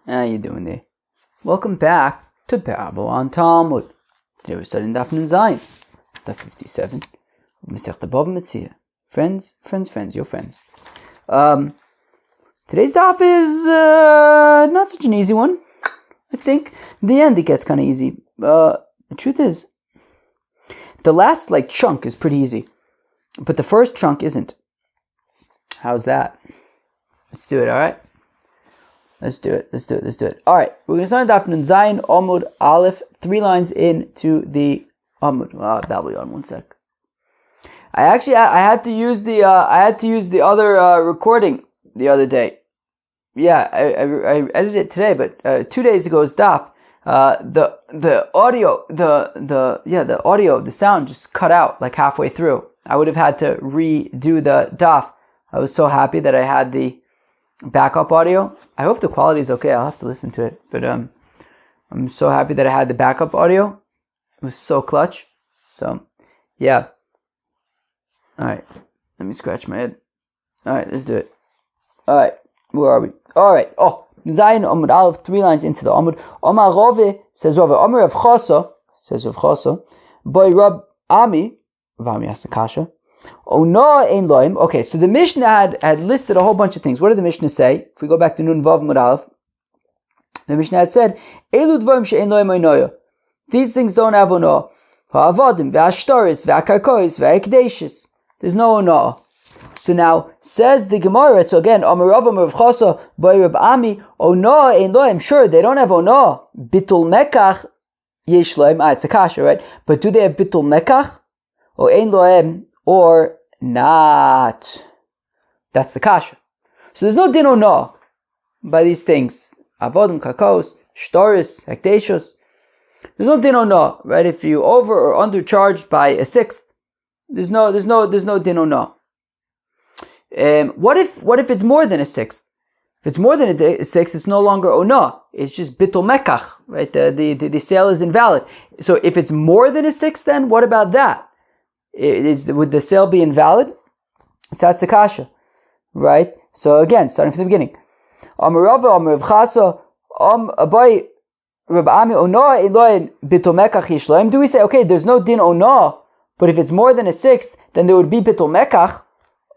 How you doing there? Welcome back to Babylon Talmud. Today we're studying Daf Nun Zayin, Daf 57, Masechta BavaMetzia. Friends, your friends. Today's Daf is not such an easy one. I think in the end it gets kind of easy. The truth is, the last chunk is pretty easy, but the first chunk isn't. How's that? Let's do it, alright? Let's do it. Alright, we're going to start Daf Nun Zayin, Amud Aleph, 3 lines into the Amud. That'll be on 1 sec. I had to use the other recording the other day. Yeah, I edited it today, but 2 days ago's Daf, the audio, the audio, the sound just cut out halfway through. I would have had to redo the Daf. I was so happy that I had the backup audio. I hope the quality is okay. I'll have to listen to it. But I'm so happy that I had the backup audio. It was so clutch. So, yeah. Alright. Let me scratch my head. Alright, let's do it. Alright. Where are we? Alright. Zayin Amud Aleph, 3 lines into the Amud. Omar Rove, says Rove. Omar Rav Chasa, says Rav Chasa. Boy Rab Ami, Rav Ami asked the kasha. Oh no, ein loim. Okay, so the Mishnah had listed a whole bunch of things. What did the Mishnah say? If we go back to Nun Vav Mud Aleph, the Mishnah had said, Elu dvarim she'ein loim oinoya. These things don't have ono. Ha'avadim, ve'ashtaris, ve'akarkois, ve'ekdeishis. There's no ono. So now, says the Gemara, so again, Amar Rav Chasa, Boy Rab Ami, ono ein loim. Sure, they don't have ono. Bitul mekach, yesh loim. It's a kasha, right? But do they have bitul mekach? Or ein loim? Or not. That's the kasha. So there's no din or no by these things. Avodim, kakos, shtoris, hekdeshos. There's no din or no, right? If you over or undercharged by a sixth, there's no din or no. What if it's more than a sixth? If it's more than a sixth, it's no longer ono. It's just bitul mekach, right? The sale is invalid. So if it's more than a sixth, then what about that? Would the sale be invalid? So that's the kasha, right? So again, starting from the beginning. Amar Rav Chasa, Abai Rab Ami Ono Eloin Bitul Mekach Yishloim. Do we say, okay, there's no din ono, but if it's more than a sixth, then there would be Bitul Mekach.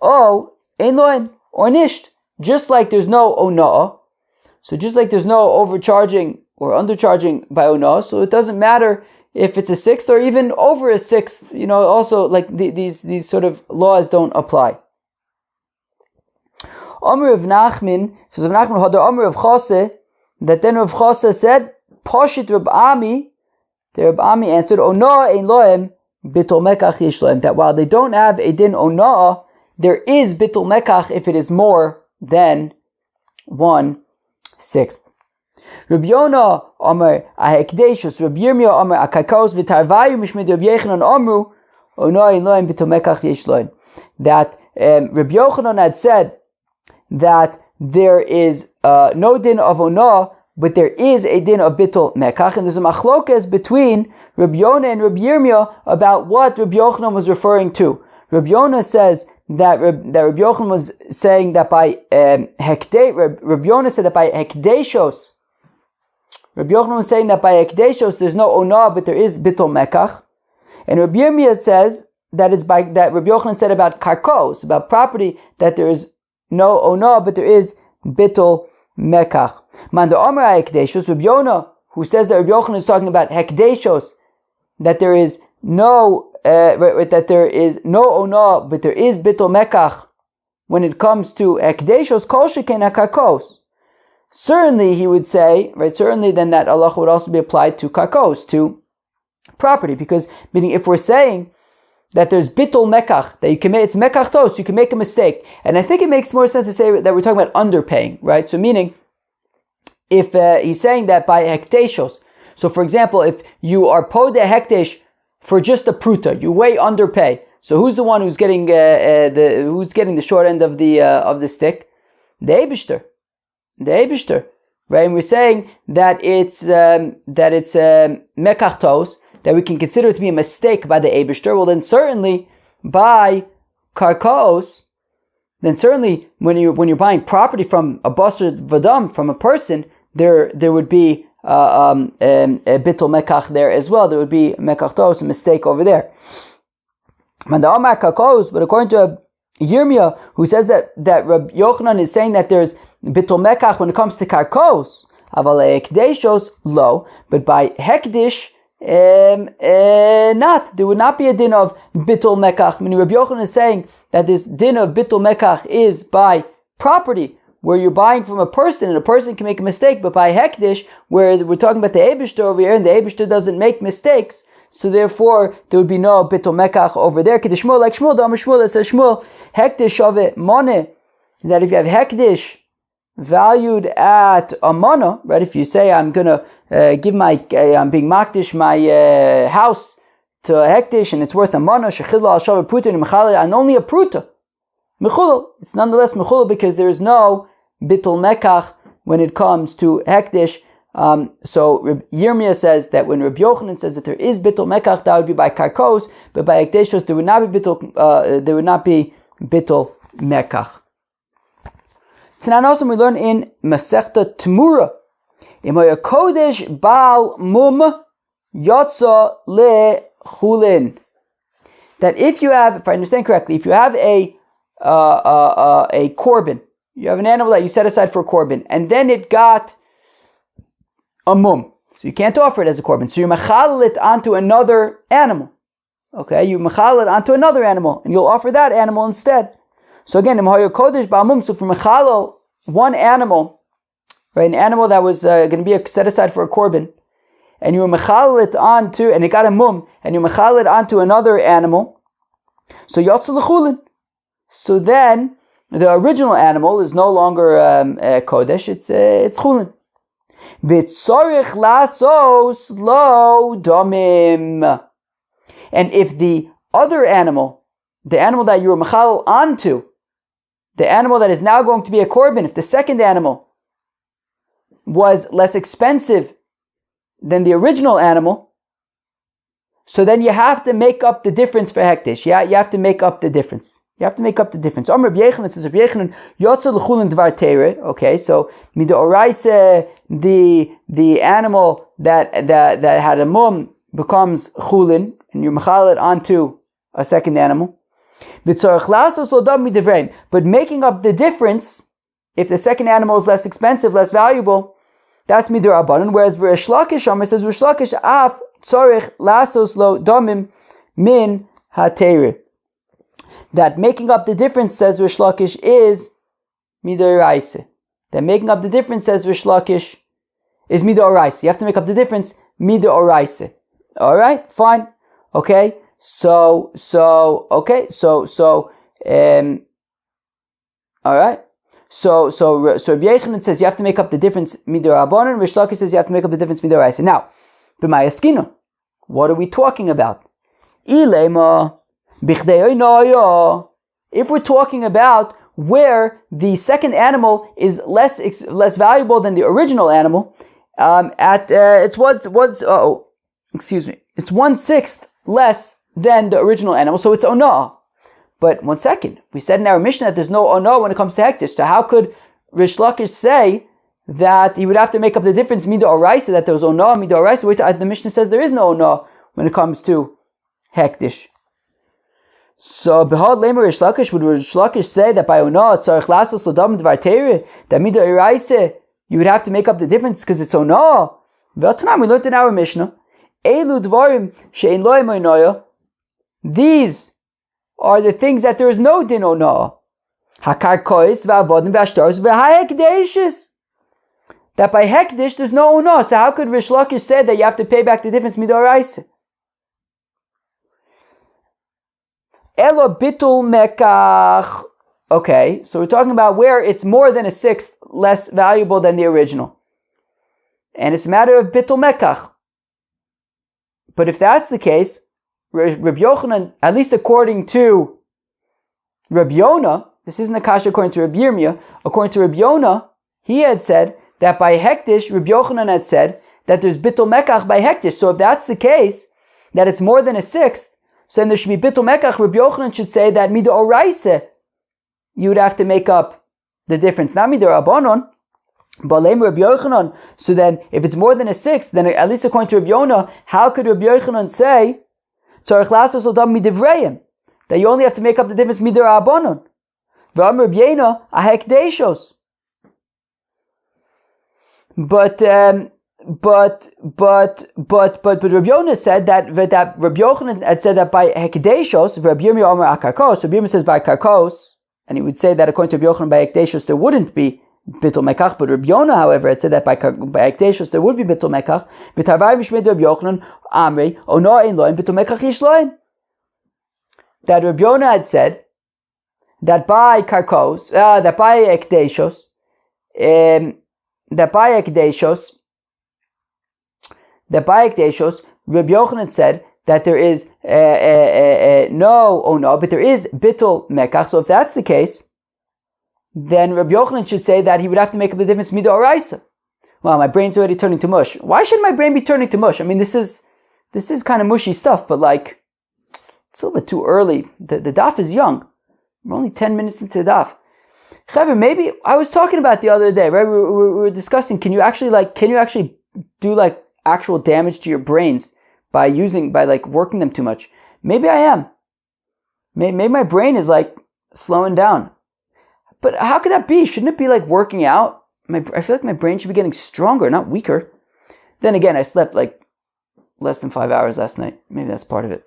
Oh, Eloin or Nisht. Just like there's no ono, so just like there's no overcharging or undercharging by ono, so it doesn't matter if it's a sixth or even over a sixth, also these sort of laws don't apply. Amr of Nachman, so Rav Nachman had the Amr of Chase, that then Rav Chase said, Poshit Rab Ami, the Rab Ami answered, Ono ein loem bitul mekach yesh loem, that while they don't have a din ono, there is bitul mekach if it is more than 1/6. Rabbi Yonah Amar Ahekdeshus, Rabbi Yirmiyah Amar Akakos v'Tarvayu Mishmid Rabbi Yechanan Amru Ono ein loim bitul mekach yesh loim. That Rabbi Yochanan had said that there is no din of ono, but there is a din of bitul mekach, and there's a machlokes between Rabbi Yonah and Rabbi Yirmiyah about what Rabbi Yochanan was referring to. Rabbi Yonah says that Rabbi Yochanan was saying that by Rabbi Yonah said that by hekdeshos. Rabbi Yochanan was saying that by hekdeshos there's no ono, but there is bitul mekach, and Rabbi Yirmiyah says that it's by that Rabbi Yochanan said about karkos, about property, that there is no ono, but there is bitul mekach. Manda Amar hekdeshos, Rabbi Yonah, who says that Rabbi Yochanan is talking about hekdeshos, that there is no that there is no ono, but there is bitul mekach when it comes to hekdeshos, kol sheken karkos. Certainly, he would say, right, certainly then that halacha would also be applied to karkos, to property, because meaning if we're saying that there's bitul mekach, that you can make, it's mekach tos, you can make a mistake, and I think it makes more sense to say that we're talking about underpaying, right? So meaning, if he's saying that by hekdeshos, so for example, if you are podeh hekdesh for just a pruta, you way underpay, so who's the one who's getting the short end of the stick? The Eibishter. The Eibishter, right? And we're saying that it's mekach tos, that we can consider it to be a mistake by the Eibishter. Well, then certainly by karkos, then certainly when you're buying property from a basar vadam, from a person, there would be a bittul mekach there as well. There would be mekach tos, a mistake over there. But according to Yirmiyah, who says that Rabbi Yochanan is saying that there's bittul mekach when it comes to karkos, aval hekdeshos low, but by hekdish not. There would not be a din of bittul mekach. I mean, Rabbi Yochanan is saying that this din of bittul mekach is by property, where you're buying from a person and a person can make a mistake, but by hekdish, whereas we're talking about the Eibishter over here, and the Eibishter doesn't make mistakes, so therefore there would be no bittul mekach over there. K'day Shmuel, like Shmuel, Damar Shmuel, that says Shmuel, hekdish shave money, that if you have hekdish valued at a mana, right? If you say I'm gonna give I'm being makdish my house to a hekdish and it's worth a mana, shechila al shav pruta and only a pruta, mechulal. It's nonetheless mechulal because there is no bittul mekach when it comes to hekdish. So Yirmiyah says that when Rabbi Yochanan says that there is bittul mekach, that would be by karkos, but by hekdeshos there would not be bittul mekach. So now also we learn in Masechta Temura, Imoya Kodesh Baal Mum Yotza Le Chulin, that if you have, if I understand correctly, if you have a korban, you have an animal that you set aside for a korban, and then it got a mum, so you can't offer it as a korban, so you machal it onto another animal. Okay, you machal it onto another animal, and you'll offer that animal instead. So again, so from mechalal, one animal, right, an animal that was going to be set aside for a korban, and you mechalal it onto, and it got a mum, and you mechalal it onto another animal, so yotzel l'chulin. So then the original animal is no longer kodesh; it's chulin. V'tzorich lasos lo domim. And if the other animal, the animal that you were mechalal onto, the animal that is now going to be a korban, if the second animal was less expensive than the original animal, so then you have to make up the difference for hektish. Yeah, you have to make up the difference. You have to make up the difference. Rabbi Yechanan says, Rabbi Yechanan, yotza l'chulin dvar teire. Okay, so midoraisa, the animal that had a mum becomes chulin, and you mechal it onto a second animal. But making up the difference, if the second animal is less expensive, less valuable, that's midor abanon. Whereas Rish Lakish, Amar says Rish Lakish af tzorich lasos lo domim min hateir. That making up the difference, says Rish Lakish, is midoraisa. That making up the difference, says Rish Lakish, is midoraisa. You have to make up the difference midoraisa. All right, fine, okay. So, all right. So Rabbi Yechanan says you have to make up the difference midor abonon. Rish Lakish says you have to make up the difference midor aisa. Now, b'may askino, what are we talking about? Ilema bichdei oinoyo. If we're talking about where the second animal is less valuable than the original animal, it's 1/6 less than the original animal, so it's onah. But one second, we said in our Mishnah that there's no onah when it comes to hektish. So how could Rish Lakish say that he would have to make up the difference mida oraisa, that there was onah mida oraisa? The Mishnah says there is no onah when it comes to hektish. So behad lemer Rish Lakish, would Rish Lakish say that by onah tzarich lasos lodam dvar teire, that mida oraisa you would have to make up the difference because it's onah? V'atanam, we learned in our Mishnah, elu dvarim she'en lo'em oinoya. These are the things that there is no din onah. Hakarkois v'avodim v'ashtaros v'ha'hekdeshis. That by hekdesh there's no onah. So how could Rish Lakish say that you have to pay back the difference midoraisa? Elo bitul mekach. Okay, so we're talking about where it's more than 1/6 less valuable than the original, and it's a matter of bitul mekach. But if that's the case, Rabbi Yochanan, at least according to Rabbi Yonah, this isn't a kasha according to Rabbi Yirmiyah, according to Rabbi Yonah, he had said that by hektish, Rabbi Yochanan had said that there's bitul mekach by hektish. So if that's the case, that it's more than 1/6, so then there should be bitul mekach. Rabbi Yochanan should say that mida oraisa, you would have to make up the difference. Not mida rabbanon, So then, if it's more than a sixth, then at least according to Rabbi Yonah, how could Rabbi Yochanan say that you only have to make up the difference midirabanon? But Rabbi Yonah said that Rabbi Yochanan had said that by hekdeshos, Rabbi Yirmiyah Omer akarkos. Rabbi Yirmiyah says by karkos, and he would say that according to Rabbi Yochanan by hekdeshos there wouldn't be bittul mekach. But Rabbi Yonah, however, had said that by hekdeshos there would be bittul mekach. B'tarvai mishmei Rabbi Yochanan amrei ono ein loim bittul mekach yishloim. That Rabbi Yonah had said that by karkos, that by hekdeshos, Rabbi Yochanan said that there is but there is bittul mekach. So if that's the case, then Rabbi Yochanan should say that he would have to make up the difference midah oraisa. Well, my brain's already turning to mush. Why should my brain be turning to mush? I mean, this is kind of mushy stuff, but like, it's a little bit too early. The daf is young. We're only 10 minutes into the daf. However, maybe I was talking about the other day, right? We were discussing, can you actually do like actual damage to your brains by working them too much? Maybe I am. Maybe my brain is like slowing down. But how could that be? Shouldn't it be like working out? I feel like my brain should be getting stronger, not weaker. Then again, I slept like less than 5 hours last night. Maybe that's part of it.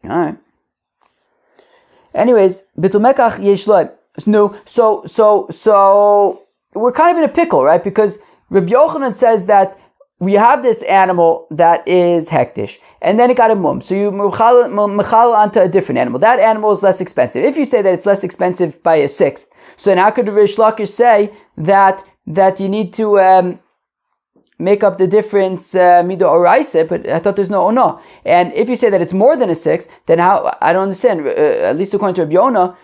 All right. Anyways, bitul mekach yesh loim. No, so we're kind of in a pickle, right? Because Rabbi Yochanan says that we have this animal that is hektish, and then it got a mum. So you mechal onto a different animal. That animal is less expensive. If you say that it's less expensive by a sixth, so then how could Rish Lakish say that you need to make up the difference midah oraisa? But I thought there's no ono. And if you say that it's more than a sixth, then how? I don't understand. At least according to Rabbi Yonah,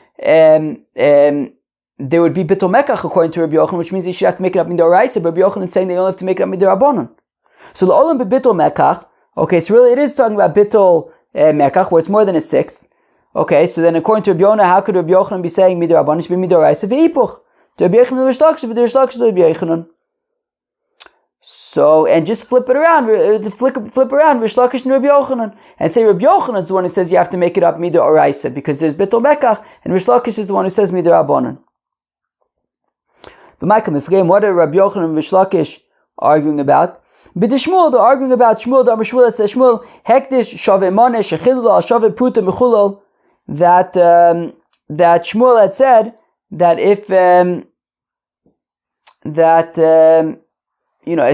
there would be bittul mekach according to Rabbi Yochanan, which means you should have to make it up midah oraisa. But Rabbi Yochanan is saying they only have to make it up midah rabbanon. So the olam bittul mekach. Okay, so really it is talking about bittul mekach, where it's more than a sixth. Okay, so then according to Rabbi Yonah, how could Rabbi Yochanan be saying midah rabbanon? It should be midah oraisa v'hipuch. To Rabbi Yochanan v'shlaksh v'shlaksh to Rabbi Yochanan. So, and just flip it around, flip around, Rish Lakish and Rabbi Yochanan, and say Rabbi Yochanan is the one who says you have to make it up midah oraisa because there's bittul mekach, and Rish Lakish is the one who says midah rabbanon. But Michael, what are Rabbi Yochanan and Rish Lakish arguing about? But the Shmuel, they're arguing about Shmuel, the Amar Shmuel that says Shmuel hektish shave maneh shechilul al shave pruta mechulal, that Shmuel had said that if it's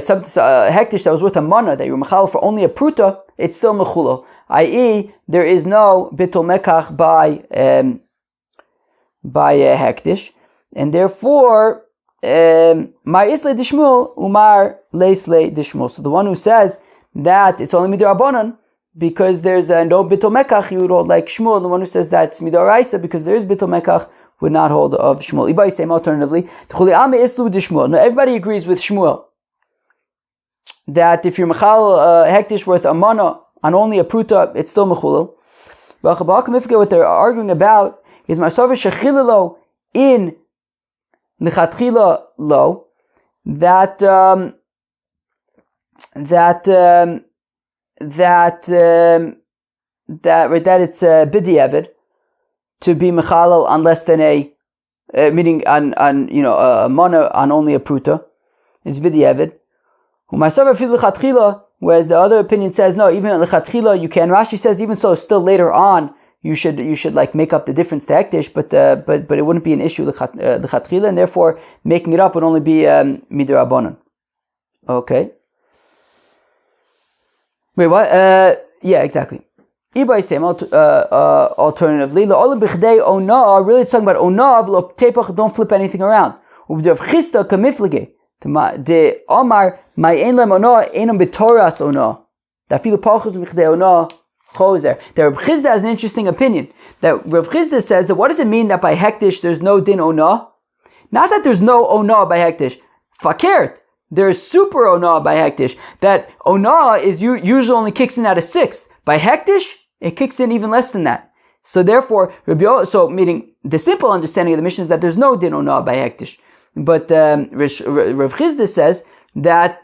some hektish that was worth a mana that you were mechal for only a pruta, it's still mechulal. I.e., there is no bittul mekach by a hektish, and therefore mar isle dishmul umar leisle dishmul. So the one who says that it's only midah rabbanon because there's no bittul mekach, you would hold like Shmuel. The one who says that it's midah oraisa because there is bittul mekach would not hold of Shmuel. Ibai same alternatively. No, everybody agrees with Shmuel that if you're mechal hektish worth a mana on only a pruta, it's still mechulel. What they're arguing about is masav shechilelo in lichatchila lo, that it's b'diavad to be mechalal on less than a meaning on a mana on only a pruta. It's b'diavad. Whereas the other opinion says no, even at lechatchila you can. Rashi says even so, still later on you should like make up the difference to hektish, but it wouldn't be an issue lechatchila, and therefore making it up would only be midah rabbanon. Okay. Wait, what? Yeah, exactly. Ibai same alternatively. La'olam b'chdei ona. Really, it's talking about ona. Lo tepach. Don't flip anything around. Ub'dev chista kamiflige. De Omar ma'en lem ona enam b'toras ona. Da filu pachos b'chdei ona choser. The Rav Chizda has an interesting opinion. That Rav Chizda says that what does it mean that by hektish there's no din ona? Not that there's no ona by hektish. Fakert. There's super ona by hektish. That ona is usually only kicks in at a sixth. By hektish, it kicks in even less than that. So therefore, meaning the simple understanding of the mission is that there's no din ona by hektish. Rav Chizda says that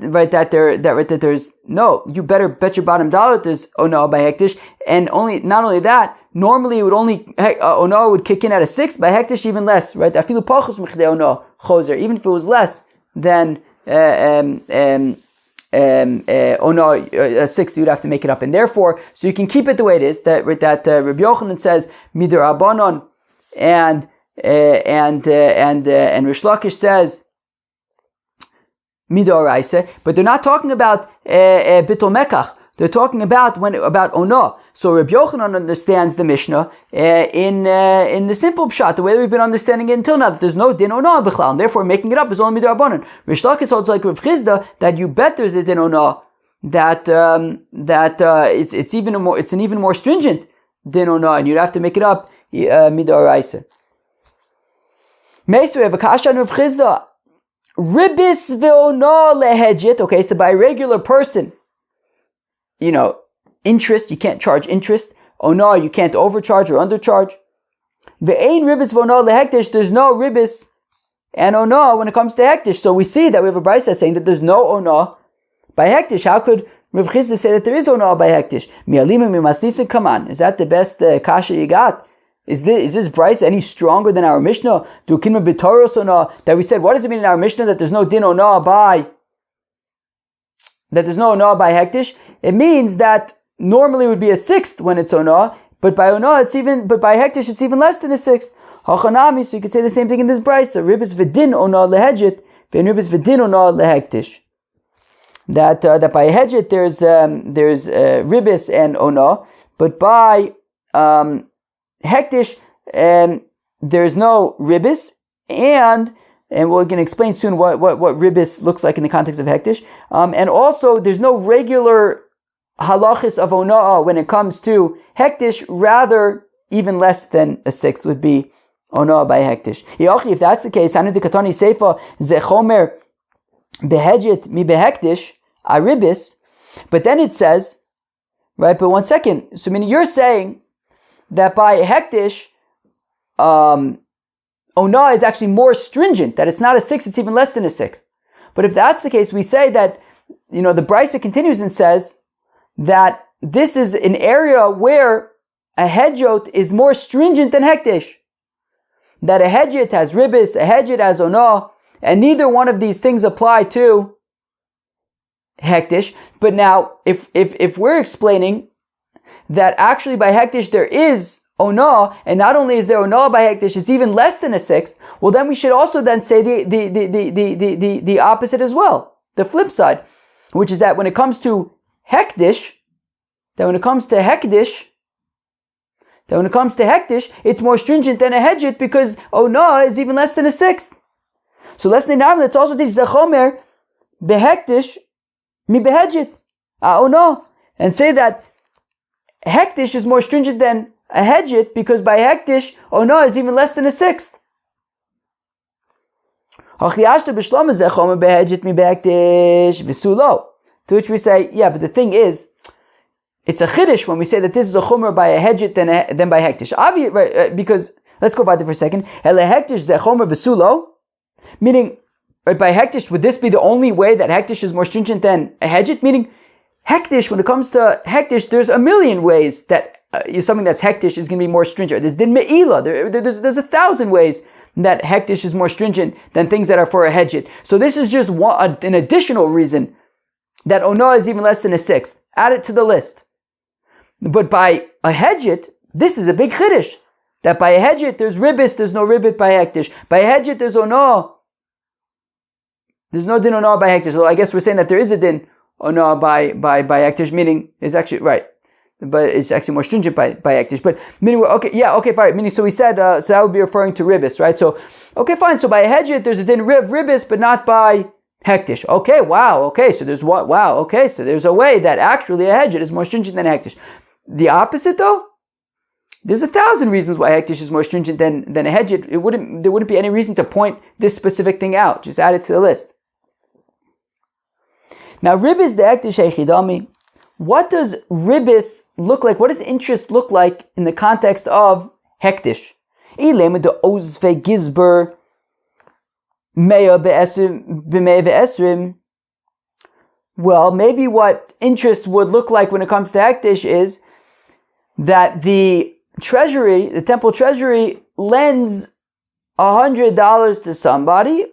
there's no, you better bet your bottom dollar that there's ono by hektish, and not only that, normally it would only ono would kick in at a 6, by hektish even less, right? Afilu pachos michdei ono choser, even if it was less than ono a 6, you'd have to make it up, and therefore, so you can keep it the way it is. That Rabbi Yochanan says mider abanon, and Rish Lakish says midoraisa, but they're not talking about bittul mekach. They're talking about ono. So Rabbi Yochanan understands the Mishnah in the simple pshat, the way that we've been understanding it until now, that there's no din ono b'chlal, and therefore making it up is only midorabanan. Rish Lakish holds like Rav Chizda that you bet there's a din ono, that it's an even more stringent din ono, and you'd have to make it up midoraisa. Meisver have a kasha on Rav Chizda. Ribis ve'ono lehedjit. Okay, so by a regular person, interest, you can't charge interest. Ono, you can't overcharge or undercharge. Ve'ein ribis ve'ono lehektish. There's no ribis and ono when it comes to hektish. So we see that we have a brisa saying that there's no ono by hektish. How could Rav Chizda say that there is ono by hektish? Mi'alima mi'masnisa. Come on, is that the best kasha you got? Is this brisa any stronger than our Mishnah? Do kinma b'toros ono, that we said, what does it mean in our Mishnah that there's no din ono by hektish? It means that normally it would be a 6th when it's ono, but by hektish it's even less than a 6th. Hachanami, so you could say the same thing in this brisa. Ribis v'din ono lehedjit, ve'en ribis v'din ono lehektish. That by hektish there's ribis and ono, but by hektish there's no ribis, and we're going to explain soon what ribis looks like in the context of hektish. And also there's no regular halachis of ona'ah when it comes to hektish, rather even less than a 6th would be ona'ah by hektish. If that's the case, hanu dekatani seifa zechomer behedjit mi behektish aribis, but then it says, right, but one second, so meaning you're saying that by hektish, Ona is actually more stringent, that it's not a 6, it's even less than a 6. But if that's the case, we say that, the brisa continues and says that this is an area where a hedjot is more stringent than hektish. That a hedjot has ribis, a hedjot has Ona, and neither one of these things apply to hektish. But now, if we're explaining that actually by hektish there is ono, and not only is there ono by hektish, it's even less than a 6th, well then we should also then say the opposite as well, the flip side, which is that when it comes to hektish, it's more stringent than a hedjit because ono is even less than a 6th. So let's also teach zachomer behektish mi behedjit ono, and say that hektish is more stringent than a hedjit because by hektish, ono is even less than a 6th. To which we say, yeah, but the thing is, it's a chiddush when we say that this is a chomer by a hedjit than by hektish. Because, let's go back there for a second. Meaning, right, by hektish, would this be the only way that hektish is more stringent than a hedjit? Meaning, hektish, when it comes to hektish, there's a million ways that something that's hektish is going to be more stringent. There's din me'ila. There's 1,000 ways that hektish is more stringent than things that are for a hedjit. So this is just an additional reason that ono is even less than a 6th. Add it to the list. But by a hedjit, this is a big chiddush. That by a hedjit, there's ribis, there's no ribit by hektish. By a hedjit, there's ono. There's no din ono by hektish. So I guess we're saying that there is a din ono by hektish, meaning it's actually right. But it's actually more stringent by hektish. But meaning, fine. Meaning, so we said, so that would be referring to ribis, right? So, okay, fine. So by a hedjit, there's a din ribis, but not by hektish. Okay, wow. Okay, so there's what? Wow. Okay, so there's a way that actually a hedjit is more stringent than hektish. The opposite, though, there's 1,000 reasons why hektish is more stringent than a hedjit. There wouldn't be any reason to point this specific thing out. Just add it to the list. Now, ribis the hektish echidami. What does ribis look like? What does interest look like in the context of hektish? Meya be'esrim b'meya ve'esrim. Well, maybe what interest would look like when it comes to hektish is that the treasury, the temple treasury, lends $100 to somebody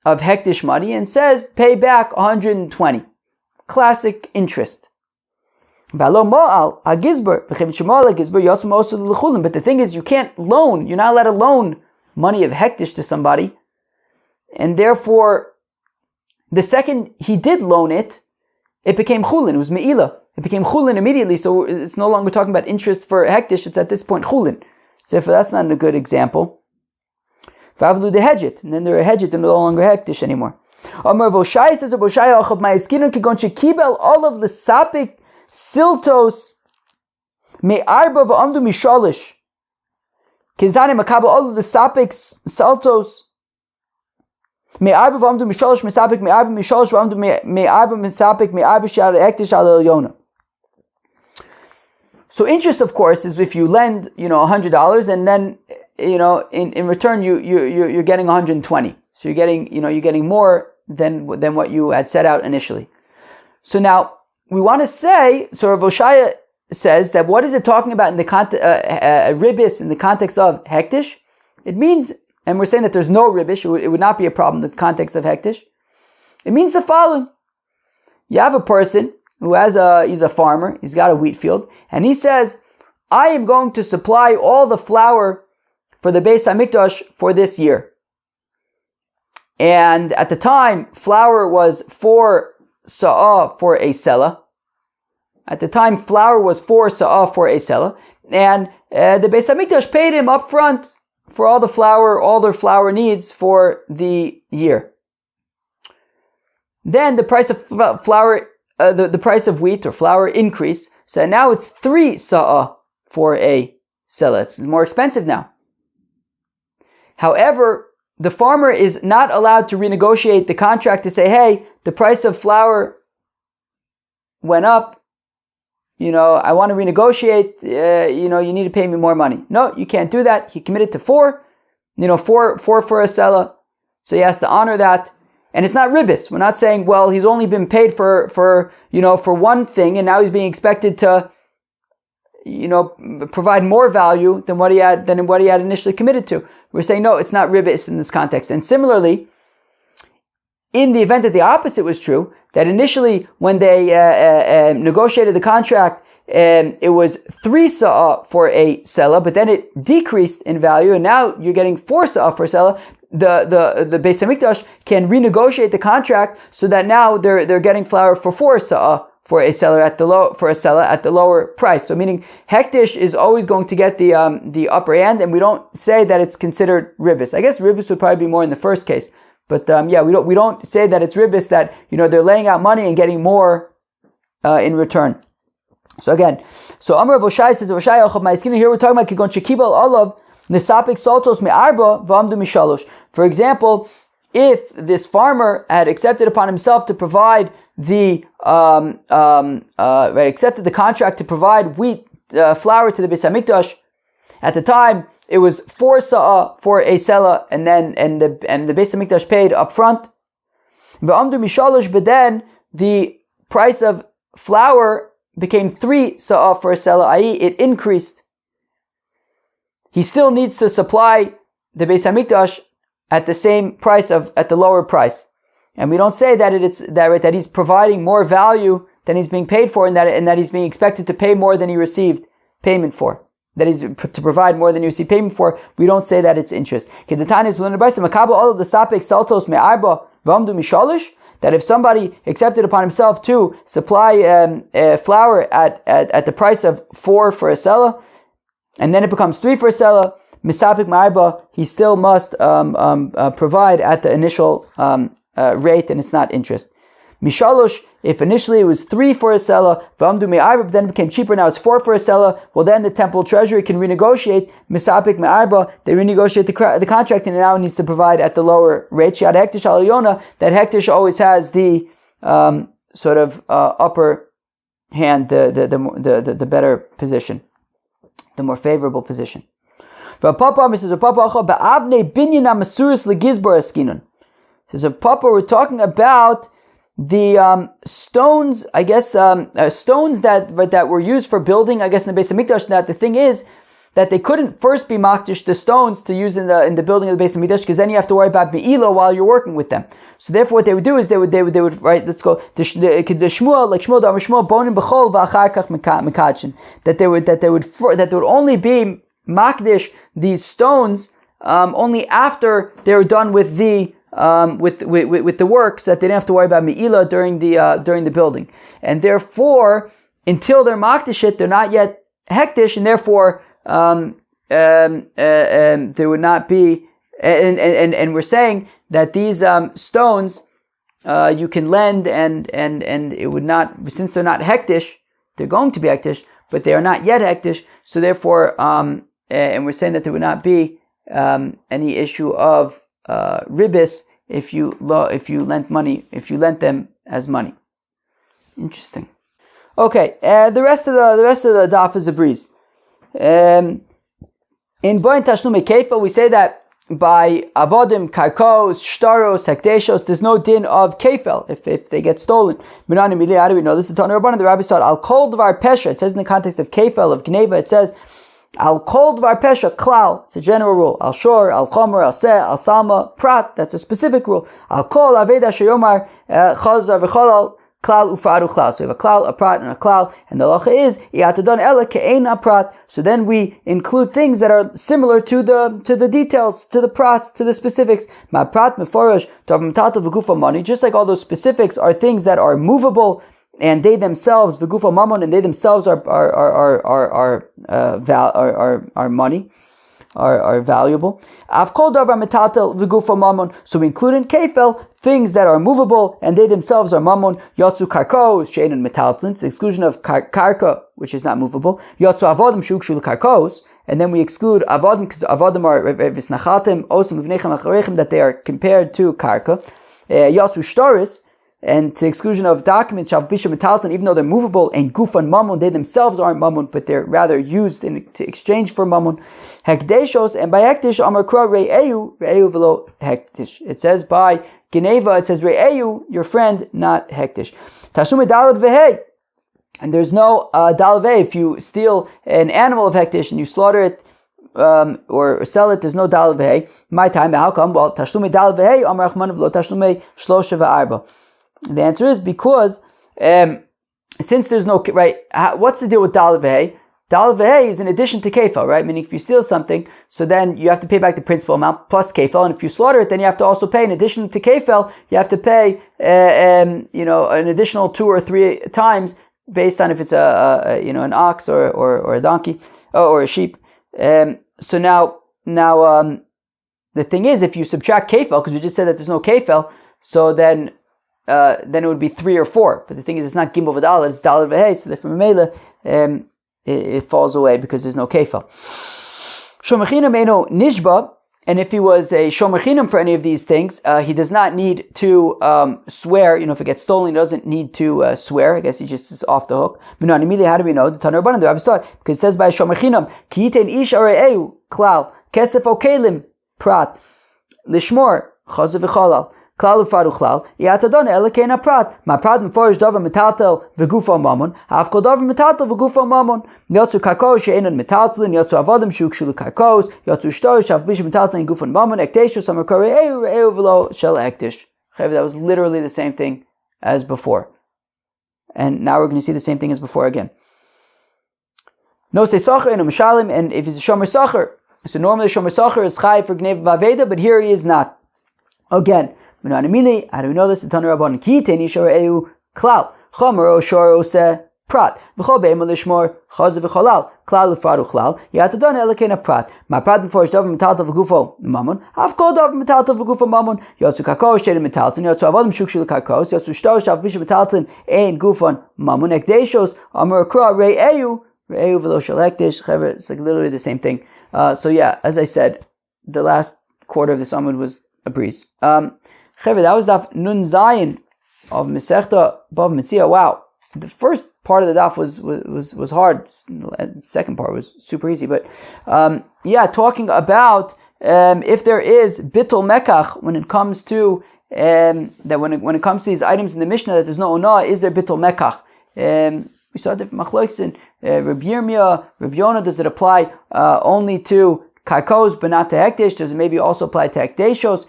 of hektish money and says, pay back 120. Classic interest. But the thing is, you can't loan, you're not allowed to loan money of hektish to somebody. And therefore, the second he did loan it, it became chulin, it was me'ilah. It became chulin immediately, so it's no longer talking about interest for hektish, it's at this point chulin. So if that's not a good example. Favlu de hedget, and then they're a hedget and no longer hektish anymore. Amar Voshai says, Voshai achab ma'eskinu kigon shekibel all of the sapik siltos me'arba v'amdu mishalish. Kizani makabel all of the sapik siltos me'arba v'amdu mishalish mesapik me'arba mishalish v'amdu me'arba mesapik me'arba shara hektish al yona. So interest, of course, is if you lend, $100 and then, in return you're getting 120. So you're getting more than what you had set out initially. So now we want to say, so Rav Oshaya says that what is it talking about in the ribis in the context of hektish? It means, and we're saying that there's no ribish, it would not be a problem in the context of hektish. It means the following: you have a person who he's a farmer, he's got a wheat field, and he says, I am going to supply all the flour for the Beis HaMikdash for this year. And at the time, flour was 4 sa'ah for a selah. At the time, flour was 4 sa'ah for a selah. And the Beis HaMikdash paid him up front for all their flour needs for the year. Then the price of flour, the price of wheat or flour increased. So now it's 3 sa'ah for a selah. It's more expensive now. However, the farmer is not allowed to renegotiate the contract to say, hey, the price of flour went up, I want to renegotiate, you need to pay me more money. No, you can't do that. He committed to 4 for a selah. So he has to honor that. And it's not ribis. We're not saying, well, he's only been paid for one thing and now he's being expected to, provide more value than what he had initially committed to. We're saying, no, it's not ribis in this context. And similarly, in the event that the opposite was true, that initially when they negotiated the contract, it was 3 sa'ah for a selah, but then it decreased in value, and now you're getting 4 sa'ah for a selah. The Beis HaMikdash can renegotiate the contract so that now they're getting flour for 4 sa'ah for a seller at the lower price. So meaning hektish is always going to get the upper hand, and we don't say that it's considered ribis. I guess ribis would probably be more in the first case, but we don't say that it's ribis, that they're laying out money and getting more in return. So again, Amar Voshai says, Voshai Achab Ma'eskinu, here we're talking about Kigon Shekibal Olav Nesapik Saltos Me'arba V'amdu Mishalosh. For example, if this farmer had accepted upon himself to provide accepted the contract to provide wheat flour to the Beis HaMikdash, at the time it was 4 sa'ah for a selah, and the Beis HaMikdash paid up front. V'amdu Mishalosh, but then the price of flour became 3 sa'ah for a selah, i.e. it increased. He still needs to supply the Beis HaMikdash at the same price at the lower price. And we don't say that he's providing more value than he's being paid for, and that he's being expected to pay more than he received payment for. That he's to provide more than he received payment for. We don't say that it's interest. That if somebody accepted upon himself to supply flour at the price of 4 for a selah, and then it becomes 3 for a selah, misapik ma'arba, he still must provide at the initial rate, and it's not interest. Mishalosh, if initially it was 3 for a selah, v'amdu me'arba, but then it became cheaper, now it's 4 for a selah, well then the temple treasury can renegotiate, misapik me'arba, they renegotiate the contract, and it now needs to provide at the lower rate. Shiad hektish al yona, that hektish always has the upper hand, the better position, the more favorable position. So as a papa, we're talking about the stones, I guess, stones that were used for building, I guess, in the Beis Hamikdash. That the thing is that they couldn't first be makdish the stones to use in the building of the Beis Hamikdash, because then you have to worry about me'ilah while you're working with them. So therefore, what they would do is they would right. Let's go. The Shmuel, like Shmuel, Shmuel bonim b'chol v'achar kach mekadshin. That they would only be makdish these stones only after they were done with the with the work, so that they didn't have to worry about me'ilah during the building. And therefore, until they're makdish it, they're not yet hektish, and therefore there would not be. And we're saying that these stones you can lend, and it would not, since they're not hektish, they're going to be hektish, but they are not yet hektish. So therefore, and we're saying that there would not be any issue of ribis if you lent them as money. Interesting. Okay, the rest of the daf is a breeze. In Boin Tashlumei Keifa, we say that by avodim, karkos, shtaros, hekdeshos, there's no din of kefel if they get stolen. How do we know this? The Tanur the rabbis taught al kol dvar pesha. It says in the context of kefel, of gneva, it says al kol dvar pesha klal. It's a general rule. Al shor, al chomer, al seh, al salma, prat. That's a specific rule. Al kol aveda sheyomar chazar v'cholal klal ufaru klal. So we have a klal, a prat, and a klal, and the halacha is iatadon ela ke'ein a prat. So then we include things that are similar to the details, to the prats, to the specifics. Ma prat meforosh tav metatel v'gufa money. Just like all those specifics are things that are movable, and they themselves v'gufa mamon, and they themselves are money, are valuable. Av kol davar metatel v'gufa mamon. So we include in kefel things that are movable, and they themselves are mamon. Yotzu karkos she'ein metaltlin, the exclusion of karka, which is not movable. Yotzu avodim she'ukshu karkos, and then we exclude avodim because avodim are visnachatim osim v'nechem acharechem, that they are compared to karka. Yotzu shtaris, and to exclusion of documents shav bisha metaltlin, even though they're movable, and gufan mamon, they themselves aren't mamon, but they're rather used to exchange for mamon. Hekdeshos, and by hektish amar kra re'eyu v'lo hektish. It says by Geneva, it says re'eyu, your friend, not hektish. Tashlume dalad v'hei, and there's no dalad v'hei. If you steal an animal of hektish and you slaughter it or sell it, there's no dalad v'hei. My time, how come? Well, tashlume dalad v'hei amar achman v'lo tashlume shlosha v'arba. The answer is because since there's no right, what's the deal with dalad v'hei? Dalad v'hei is in addition to kefel, right? Meaning if you steal something, so then you have to pay back the principal amount plus kefel, and if you slaughter it, then you have to also pay, in addition to kefel, you have to pay an additional 2 or 3 times based on if it's an ox or a donkey or a sheep. So now the thing is, if you subtract kefel, because we just said that there's no kefel, so then it would be 3 or 4. But the thing is, it's not gimel v'dalad, it's dalad v'hei. So therefore, Mela, it falls away because there's no kefel. Shomachinam eno nishba, and if he was a shomachinam for any of these things, he does not need to swear. If it gets stolen, he doesn't need to swear. I guess he just is off the hook. How do we know? The Tanur Rabbanan, the Rabbis taught, because it says by shomachinam, ki yitein ish are'eu klal kesef okelim prat lishmor chazav v'chalal. Klal ufaru klal, yatadon elakena prat. Ma prat meforish davar metaltel v'gufa mamon. Haf kol davar metaltel v'gufa mamon. Yotzu karkos she'enon metaltelin. Yotzu avodim she'ukshu karkos. Yotzu shtor shav bish metaltelin gufan mamon. Ekteshus amakore e'u v'lo shel ektish. That was literally the same thing as before, and now we're going to see the same thing as before again. No say sacher eno mishalim, and if he's a shomer sacher, so normally shomer sacher is chai for gneva baveda, but here he is not. Again. How do we know this? The Tanur Rabbanan ki tein ish are'eu klal chomer o shor o se prat v'chol be'ema lishmor chazav v'cholal klal ufaru klal yatadon elakena prat ma prat meforish davar metaltel v'gufo mamon haf kol davar metaltel v'gufo mamon yotzu karkos she'ein metaltelin yotzu avodim she'ukshu karkos yotzu shtor shav bish metaltelin ein gufon mamon ekdeshos amar kra re'eyu v'lo shel ekdesh. It's like literally the same thing. So yeah, as I said, the last quarter of this Amud was a breeze. That was daf Nun Zayin of Masechta BavaMetzia. Wow, the first part of the daf was hard. The second part was super easy. But talking about if there is bittul mekach when it comes to that when it comes to these items in the Mishnah that there's no Ona, is there Bittul Mekach? We saw different machlokes in Rabbi Yirmiyah, Rabbi Yonah. Does it apply only to karkos but not to hekdesh? Does it maybe also apply to hekdeshos?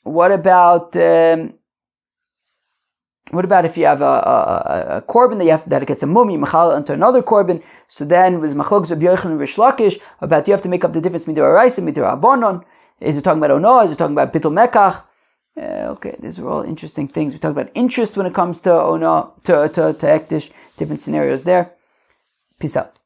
What about if you have a korban that it gets a mum, you machal into another korban? So then with machlokes of Yochanan and Rish Lakish about you have to make up the difference between Midiraisa and Midirabanon. Is it talking about Ono? Is it talking about Bittul Mekach? Okay, these are all interesting things. We talk about interest when it comes to Ono, to Hekdesh, different scenarios there. Peace out.